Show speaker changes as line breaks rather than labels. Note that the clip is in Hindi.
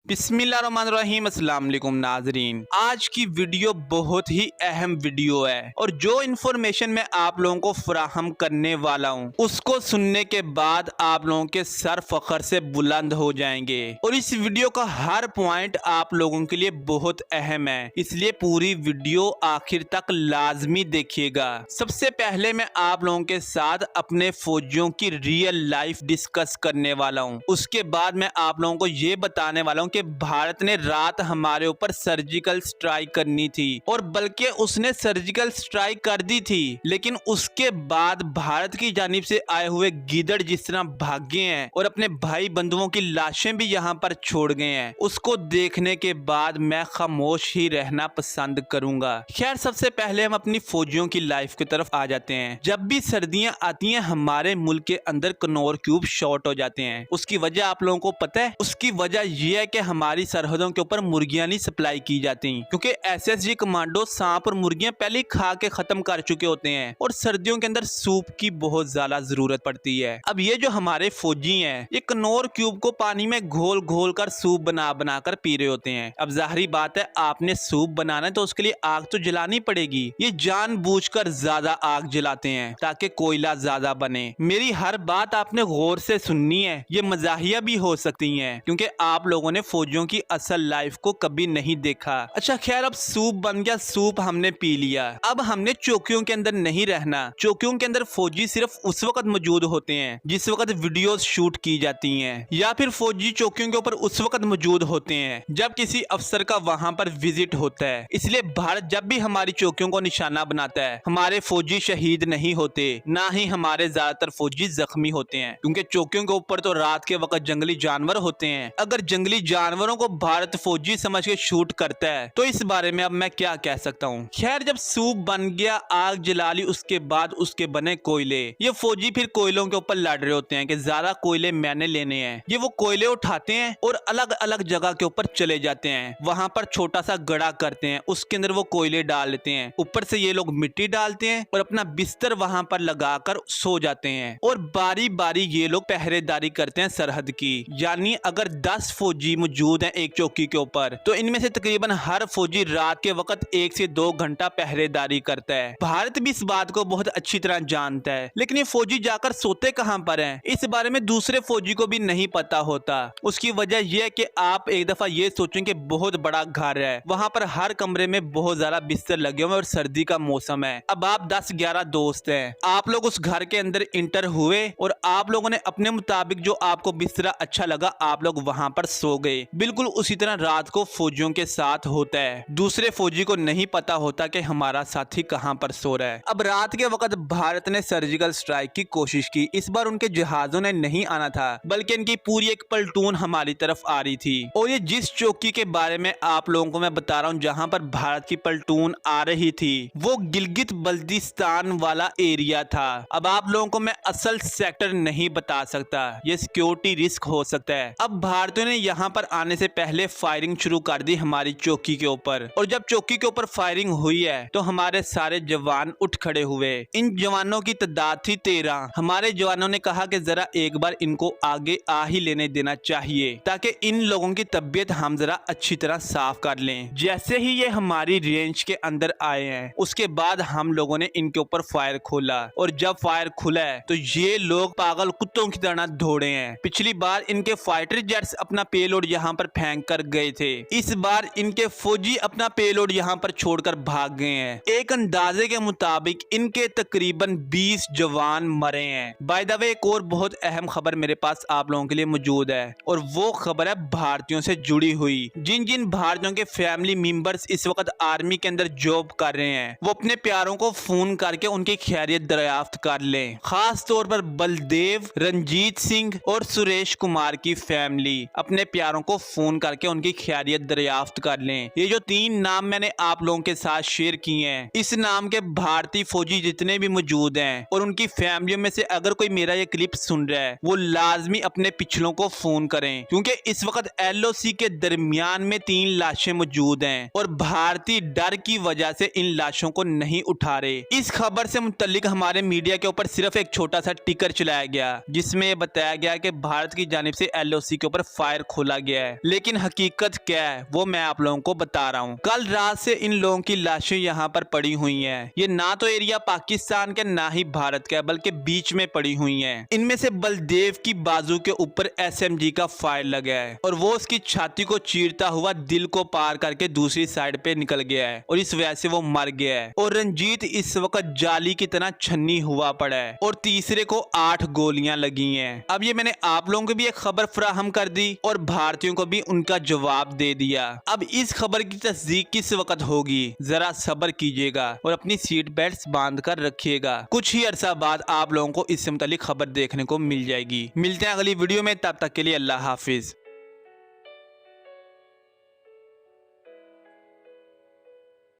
बिस्मिल्लाहिर्रहमानिर्रहीम, अस्सलाम वालेकुम नाजरीन। आज की वीडियो बहुत ही अहम वीडियो है और जो इन्फॉर्मेशन मैं आप लोगों को फराहम करने वाला हूँ उसको सुनने के बाद आप लोगों के सर फख्र से बुलंद हो जाएंगे। और इस वीडियो का हर पॉइंट आप लोगों के लिए बहुत अहम है, इसलिए पूरी वीडियो आखिर तक लाजमी देखिएगा। सबसे पहले मैं आप लोगों के साथ अपने फौजियों की रियल लाइफ डिस्कस करने वाला हूँ। उसके बाद मैं आप लोगों को ये बताने वाला हूँ कि भारत ने रात हमारे ऊपर सर्जिकल स्ट्राइक करनी थी और बल्कि उसने सर्जिकल स्ट्राइक कर दी थी, लेकिन उसके बाद भारत की जानिब से आए हुए गीदड़ जिस तरह भागे हैं और अपने भाई बंधुओं की लाशें भी यहाँ पर छोड़ गए हैं, उसको देखने के बाद मैं खामोश ही रहना पसंद करूंगा। खैर, सबसे पहले हम अपनी फौजियों की लाइफ की तरफ आ जाते हैं। जब भी सर्दियां आती हैं हमारे मुल्क के अंदर कनौर क्यूब शॉर्ट हो जाते हैं। उसकी वजह आप लोगों को पता है? उसकी वजह यह है कि हमारी सरहदों के ऊपर मुर्गियां नहीं सप्लाई की जाती, क्योंकि एसएसजी कमांडो सांप और मुर्गियां पहले खा के खत्म कर चुके होते हैं और सर्दियों के अंदर सूप की बहुत ज्यादा जरूरत पड़ती है। अब ये जो हमारे फौजी हैं ये कनौर क्यूब को पानी में घोल घोल कर सूप बना बना कर पी रहे होते हैं। अब जाहिर बात है, आपने सूप बनाना है तो उसके लिए आग तो जलानी पड़ेगी। ये जानबूझकर ज्यादा आग जलाते हैं ताकि कोयला ज्यादा बने। मेरी हर बात आपने गौर से सुननी है, ये मजाहिया भी हो सकती है क्योंकि आप लोगों ने फौजियों की असल लाइफ को कभी नहीं देखा। अच्छा खैर, अब सूप बन गया, सूप हमने पी लिया। अब हमने चौकियों के अंदर नहीं रहना। चौकियों के अंदर फौजी सिर्फ उस वक्त मौजूद होते हैं जिस वक्त वीडियोस शूट की जाती हैं, या फिर फौजी चौकियों के ऊपर उस वक्त मौजूद होते हैं जब किसी अफसर का वहां पर विजिट होता है। इसलिए भारत जब भी हमारी चौकियों को निशाना बनाता है हमारे फौजी शहीद नहीं होते, ना ही हमारे ज्यादातर फौजी जख्मी होते हैं, क्योंकि चौकियों के ऊपर तो रात के वक्त जंगली जानवर होते हैं। अगर जंगली जानवरों को भारत फौजी समझ के शूट करता है तो इस बारे में अब मैं क्या कह सकता हूँ। खैर, जब सूप बन गया, आग जला ली, उसके बाद उसके बने कोयले। ये फौजी फिर कोयलों के ऊपर लड़ रहे होते हैं कि ज्यादा कोयले मैंने लेने हैं। ये वो कोयले उठाते हैं और अलग अलग जगह के ऊपर चले जाते हैं, वहां पर छोटा सा गड़ा करते हैं, उसके अंदर वो कोयले डाल लेते हैं। ऊपर से ये लोग मिट्टी डालते हैं और अपना बिस्तर वहां पर लगाकर सो जाते हैं और बारी बारी ये लोग पहरेदारी करते हैं सरहद की। यानी अगर 10 फौजी मौजूद हैं एक चौकी के ऊपर तो इनमें से तकरीबन हर फौजी रात के वक्त 1 से 2 घंटा पहरेदारी करता है। भारत भी इस बात को बहुत अच्छी तरह जानता है, लेकिन ये फौजी जाकर सोते कहां पर हैं इस बारे में दूसरे फौजी को भी नहीं पता होता। उसकी वजह यह है कि आप एक दफा ये सोचें कि बहुत बड़ा घर है, वहां पर हर कमरे में बहुत ज्यादा बिस्तर लगे हुए और सर्दी का मौसम है। अब आप 10-11 दोस्त हैं, आप लोग उस घर के अंदर इंटर हुए और आप लोगों ने अपने मुताबिक जो आपको बिस्तरा अच्छा लगा आप लोग वहां पर सो गए। बिल्कुल उसी तरह रात को फौजियों के साथ होता है। दूसरे फौजी को नहीं पता होता कि हमारा साथी कहां पर सो रहा है। अब रात के वक्त भारत ने सर्जिकल स्ट्राइक की कोशिश की। इस बार उनके जहाजों ने नहीं आना था, बल्कि इनकी पूरी एक प्लेटून हमारी तरफ आ रही थी। और ये जिस चौकी के बारे में आप लोगों को मैं बता रहा हूँ जहां पर भारत की प्लेटून आ रही थी वो गिलगित बल्तिस्तान वाला एरिया था। अब आप लोगों को मैं असल सेक्टर नहीं बता सकता, ये सिक्योरिटी रिस्क हो सकता है। अब भारतीयों ने यहाँ पर आने से पहले फायरिंग शुरू कर दी हमारी चौकी के ऊपर, और जब चौकी के ऊपर फायरिंग हुई है तो हमारे सारे जवान उठ खड़े हुए। इन जवानों की तादाद थी 13। हमारे जवानों ने कहा कि जरा एक बार इनको आगे आ ही लेने देना चाहिए ताकि इन लोगों की तबीयत हम जरा अच्छी तरह साफ कर लें। जैसे ही ये हमारी रेंज के अंदर आए हैं उसके बाद हम लोगों ने इनके ऊपर फायर खोला, और जब फायर खुला है तो ये लोग पागल कुत्तों की तरह दौड़े हैं। पिछली बार इनके फाइटर जेट्स अपना पेलोड यहाँ पर फेंक कर गए थे, इस बार इनके फौजी अपना पेलोड यहाँ पर छोड़कर भाग गए हैं। एक अंदाजे के मुताबिक इनके तकरीबन 20 जवान मरे हैं। बाय द वे, एक और बहुत अहम खबर मेरे पास आप लोगों के लिए मौजूद है, और वो खबर है भारतीयों से जुड़ी हुई। जिन जिन भारतीयों के फैमिली मेंबर्स इस वक्त आर्मी के अंदर जॉब कर रहे हैं वो अपने प्यारों को फोन करके उनकी खैरियत दरियाफ्त कर लें। खास तौर पर बलदेव, रंजीत सिंह और सुरेश कुमार की फैमिली अपने प्यारों को फोन करके उनकी खैरियत दरियाफ्त कर लें। ये जो 3 नाम मैंने आप लोगों के साथ शेयर किए हैं, इस नाम के भारतीय फौजी जितने भी मौजूद हैं और उनकी फैमिलियों में से अगर कोई मेरा ये क्लिप सुन रहा है वो लाजमी अपने पिछलों को फोन करें, क्योंकि इस वक्त LOC के दरमियान में 3 लाशें मौजूद हैं और भारतीय डर की वजह से इन लाशों को नहीं उठा रहे। इस खबर से मुतल्लिक हमारे मीडिया के ऊपर सिर्फ एक छोटा सा टिकर चलाया गया जिसमें ये बताया गया है कि भारत की जानिब से LOC के ऊपर फायर खोला गया है। लेकिन हकीकत क्या है वो मैं आप लोगों को बता रहा हूँ। कल रात से इन लोगों की लाशें यहाँ पर पड़ी हुई हैं। ये ना तो एरिया पाकिस्तान के ना ही भारत का, बल्कि बीच में पड़ी हुई हैं। इनमें से बलदेव की बाजू के ऊपर SMG का फायर लगा है और वो उसकी छाती को चीरता हुआ दिल को पार करके दूसरी साइड पे निकल गया है और इस वजह से वो मर गया है। और रंजीत इस वक्त जाली की तरह छन्नी हुआ पड़ा है और तीसरे को 8 गोलियां लगी हैं। अब ये मैंने आप लोगों को भी एक खबर फराहम कर दी और भारतीयों को भी उनका जवाब दे दिया। अब इस खबर की तस्दीक किस वक्त होगी, जरा सब्र कीजिएगा और अपनी सीट बेल्ट बांध कर रखिएगा। कुछ ही अरसा बाद आप लोगों को इससे मुतालिक खबर देखने को मिल जाएगी। मिलते हैं अगली वीडियो में, तब तक के लिए अल्लाह हाफिज।